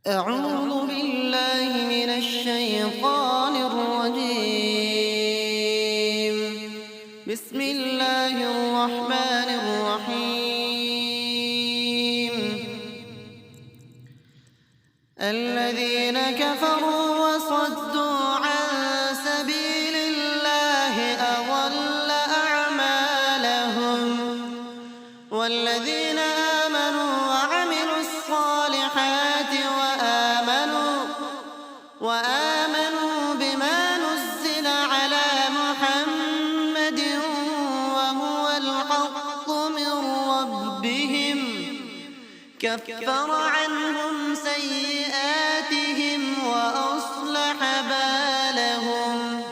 أعوذ بالله من الشيطان الرجيم. بسم الله الرحمن الرحيم. الذين كفروا وصدوا عن سبيل الله أضل أعمالهم والذين آمنوا وعملوا الصالحات وآمنوا بما نزل على محمد وهو الحق من ربهم كفر عنهم سيئاتهم وأصلح بالهم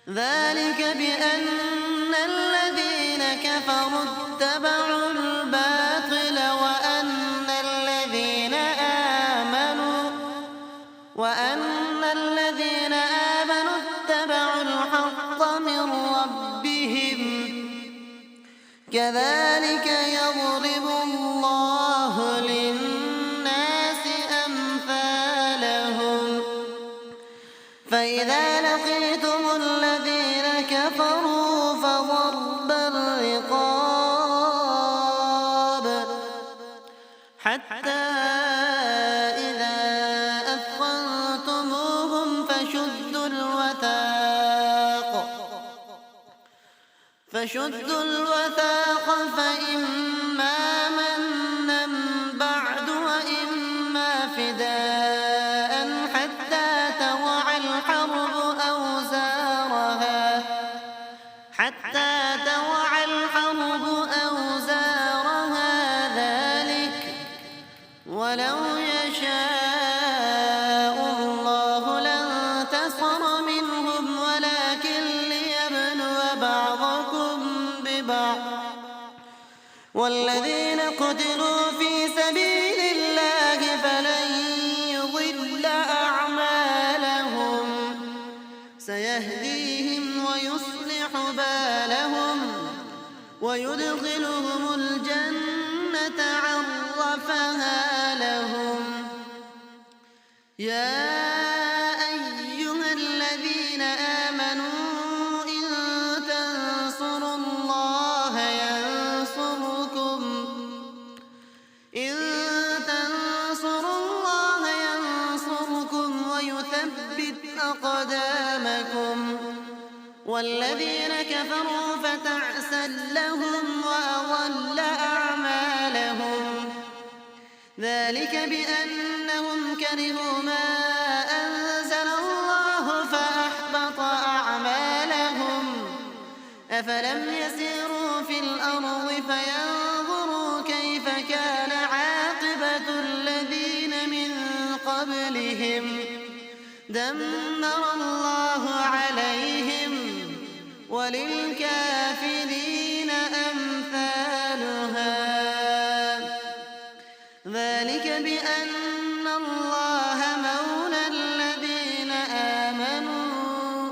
ذلك بأن الذين كفروا اتبعوا الباطل وأن الذين آمنوا اتبعوا الحق من ربهم كذلك يضرب الله للناس أمثالهم فإذا لقيتم الذين كفروا فضرب الرقاب حتى إذا أثخنتموهم فشدوا الوثاق فإما منا بعد وإما فداء حتى تضع الحرب أوزارها ذلك ولو يشاء الله لانتصر منهم ولكن ليبلو بعضكم ببعض والذين قتلوا في سبيل الله فلن يضل أعمالهم سيهديهم ويصلح بالهم ويدخلهم الجنة عرفها لهم يا أيها الذين آمنوا إن تنصروا الله ينصركم ويثبت أقدامكم والذين كفروا فتعسا لهم وأضل أعمالهم ذلك بأنهم كرهوا ما أنزل الله فأحبط أعمالهم أفلم يسيروا في الأرض فينظروا كيف كان عاقبة الذين من قبلهم دمر الله عليهم وللكافرين أمثالها ذلك بأن الله مولى الذين آمنوا